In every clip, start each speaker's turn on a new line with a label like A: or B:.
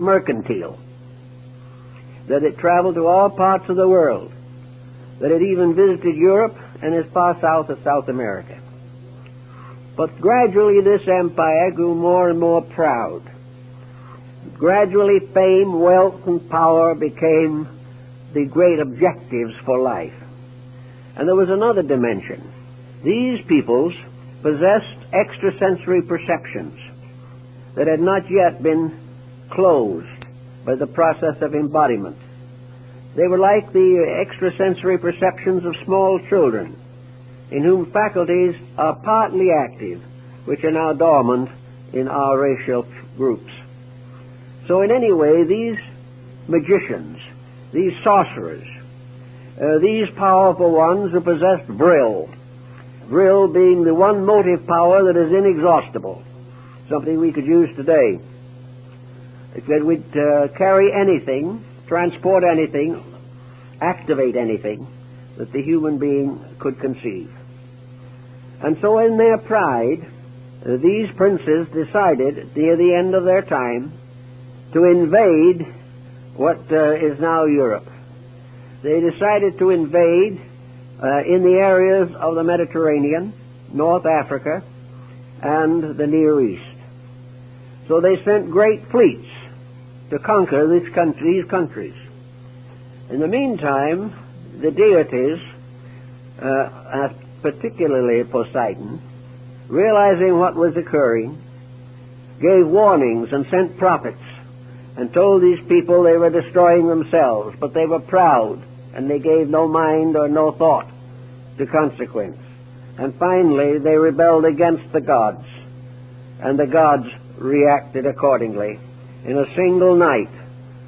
A: mercantile, that it traveled to all parts of the world, that it even visited Europe and as far south as South America. But gradually this empire grew more and more proud. Gradually fame, wealth, and power became the great objectives for life. And there was another dimension. These peoples possessed extrasensory perceptions that had not yet been closed by the process of embodiment. They were like the extrasensory perceptions of small children, in whom faculties are partly active, which are now dormant in our racial groups. So in any way, these magicians, these sorcerers, these powerful ones who possessed vril being the one motive power that is inexhaustible, something we could use today. That we'd carry anything, transport anything, activate anything that the human being could conceive. And so in their pride, these princes decided near the end of their time to invade what is now Europe. They decided to invade in the areas of the Mediterranean, North Africa, and the Near East. So they sent great fleets to conquer these countries. In the meantime, the deities, particularly Poseidon, realizing what was occurring, gave warnings and sent prophets and told these people they were destroying themselves, but they were proud and they gave no mind or no thought to consequence. And finally they rebelled against the gods, and the gods reacted accordingly. In a single night,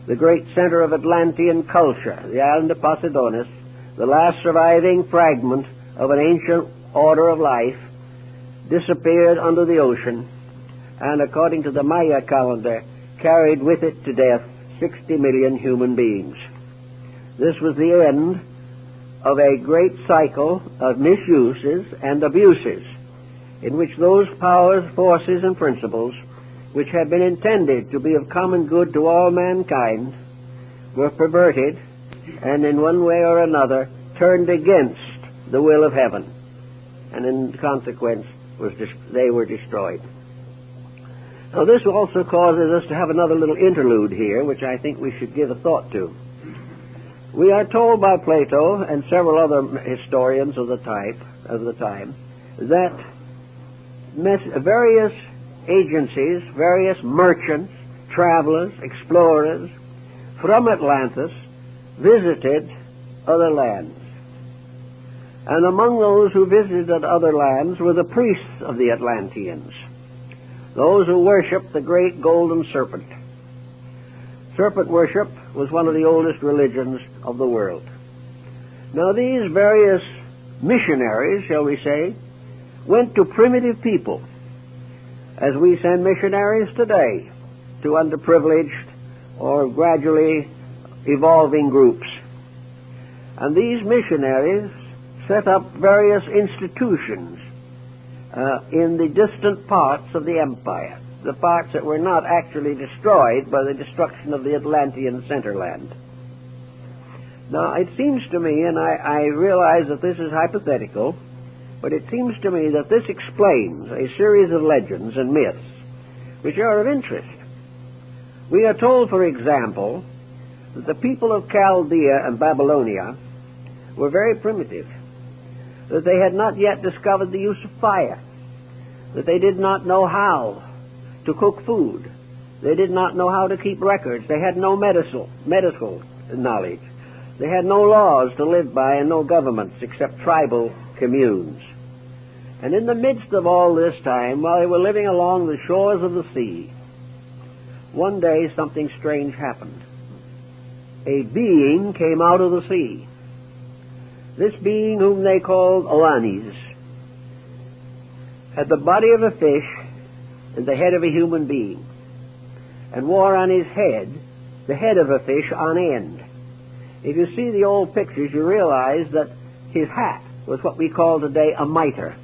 A: the great center of Atlantean culture, the island of Poseidonis, the last surviving fragment of an ancient order of life, disappeared under the ocean, and according to the Maya calendar, carried with it to death 60 million human beings. This was the end of a great cycle of misuses and abuses in which those powers, forces, and principles which had been intended to be of common good to all mankind were perverted and in one way or another turned against the will of heaven, and in consequence they were destroyed. Now this also causes us to have another little interlude here, which I think we should give a thought to. We are told by Plato and several other historians of the time that various agencies, various merchants, travelers, explorers from Atlantis visited other lands. And among those who visited other lands were the priests of the Atlanteans, those who worshipped the great golden serpent. Serpent worship was one of the oldest religions of the world. Now these various missionaries, shall we say, went to primitive people, as we send missionaries today to underprivileged or gradually evolving groups. And these missionaries set up various institutions in the distant parts of the empire, the parts that were not actually destroyed by the destruction of the Atlantean centerland. Now, it seems to me, and I realize that this is hypothetical, but it seems to me that this explains a series of legends and myths which are of interest. We are told, for example, that the people of Chaldea and Babylonia were very primitive, that they had not yet discovered the use of fire, that they did not know how to cook food, they did not know how to keep records, they had no medical knowledge, they had no laws to live by and no governments except tribal communes. And in the midst of all this time, while they were living along the shores of the sea, one day something strange happened. A being came out of the sea. This being, whom they called Oannes, had the body of a fish and the head of a human being, and wore on his head the head of a fish on end. If you see the old pictures, you realize that his hat was what we call today a mitre,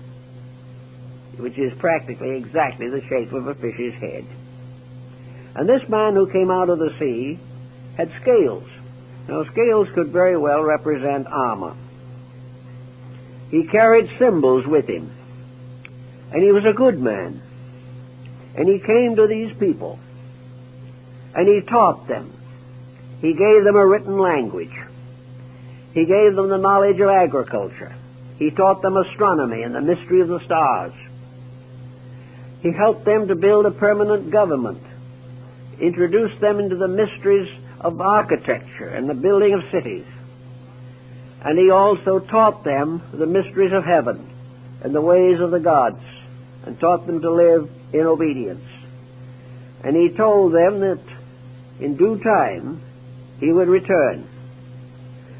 A: which is practically exactly the shape of a fish's head. And this man who came out of the sea had scales. Now, scales could very well represent armor. He carried symbols with him. And he was a good man. And he came to these people. And he taught them. He gave them a written language. He gave them the knowledge of agriculture. He taught them astronomy and the mystery of the stars. He helped them to build a permanent government, introduced them into the mysteries of architecture and the building of cities. And he also taught them the mysteries of heaven and the ways of the gods, and taught them to live in obedience. And he told them that in due time he would return.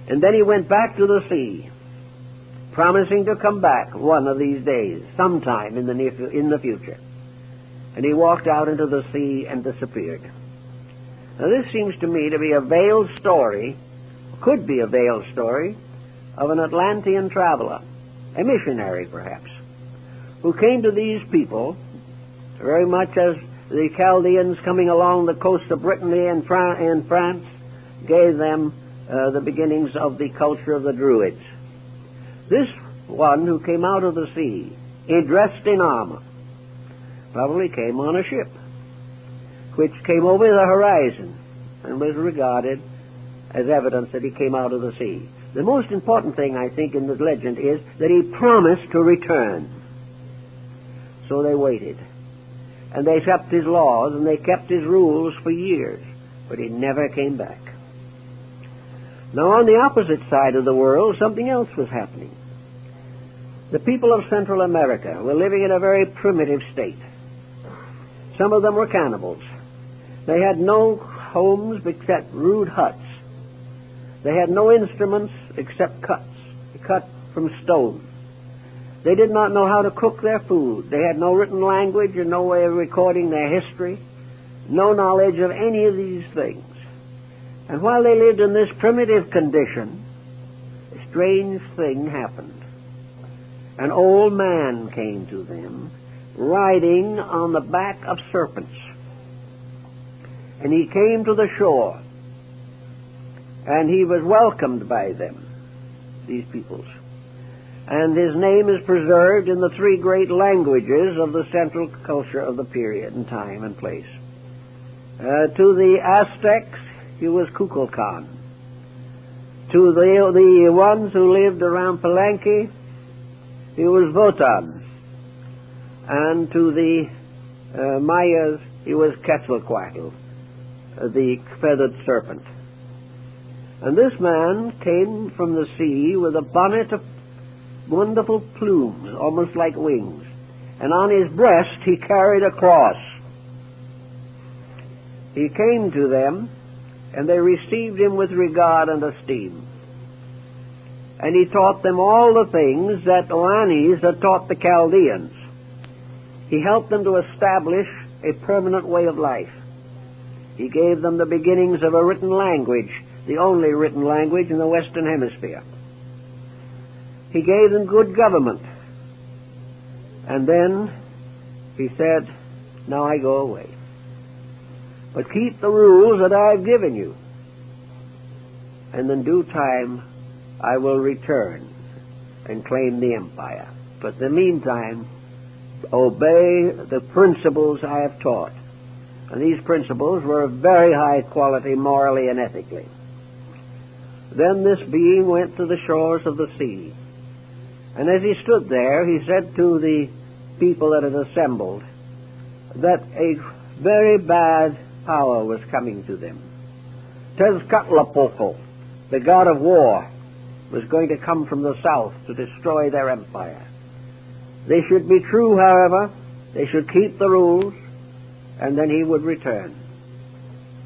A: And then he went back to the sea, promising to come back one of these days, sometime in the future. And he walked out into the sea and disappeared. Now this seems to me to be a veiled story, could be a veiled story, of an Atlantean traveler, a missionary perhaps, who came to these people very much as the Chaldeans coming along the coast of Brittany and France gave them the beginnings of the culture of the Druids. This one who came out of the sea, dressed in armor, probably came on a ship, which came over the horizon and was regarded as evidence that he came out of the sea. The most important thing, I think, in the legend is that he promised to return. So they waited. And they kept his laws and they kept his rules for years, but he never came back. Now, on the opposite side of the world, something else was happening. The people of Central America were living in a very primitive state. Some of them were cannibals. They had no homes except rude huts. They had no instruments except cut from stone. They did not know how to cook their food. They had no written language and no way of recording their history, no knowledge of any of these things. And while they lived in this primitive condition, a strange thing happened. An old man came to them, riding on the back of serpents. And he came to the shore, and he was welcomed by them, these peoples. And his name is preserved in the three great languages of the central culture of the period and time and place. To the Aztecs, he was Kukulkan. To the ones who lived around Palenque, he was Wotan. And to the Mayas, he was Quetzalcoatl, the feathered serpent. And this man came from the sea with a bonnet of wonderful plumes, almost like wings. And on his breast he carried a cross. He came to them, and they received him with regard and esteem. And he taught them all the things that Oannes had taught the Chaldeans. He helped them to establish a permanent way of life. He gave them the beginnings of a written language, the only written language in the Western Hemisphere. He gave them good government. And then he said, now I go away. But keep the rules that I have given you. And in due time, I will return and claim the empire. But in the meantime, obey the principles I have taught. And these principles were of very high quality morally and ethically. Then this being went to the shores of the sea. And as he stood there, he said to the people that had assembled that a very bad power was coming to them. Tezcatlipoca, the god of war, was going to come from the south to destroy their empire. They should be true, however. They should keep the rules, and then he would return.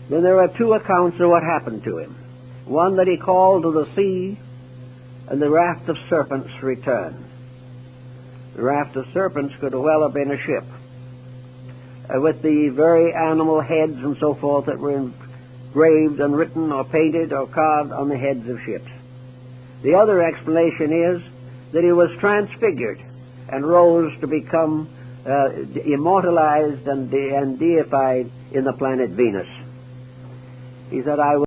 A: Then there are two accounts of what happened to him. One that he called to the sea, and the raft of serpents returned. The raft of serpents could well have been a ship, with the very animal heads and so forth that were engraved and written or painted or carved on the heads of ships. The other explanation is that he was transfigured and rose to become immortalized and deified in the planet Venus. He said, I will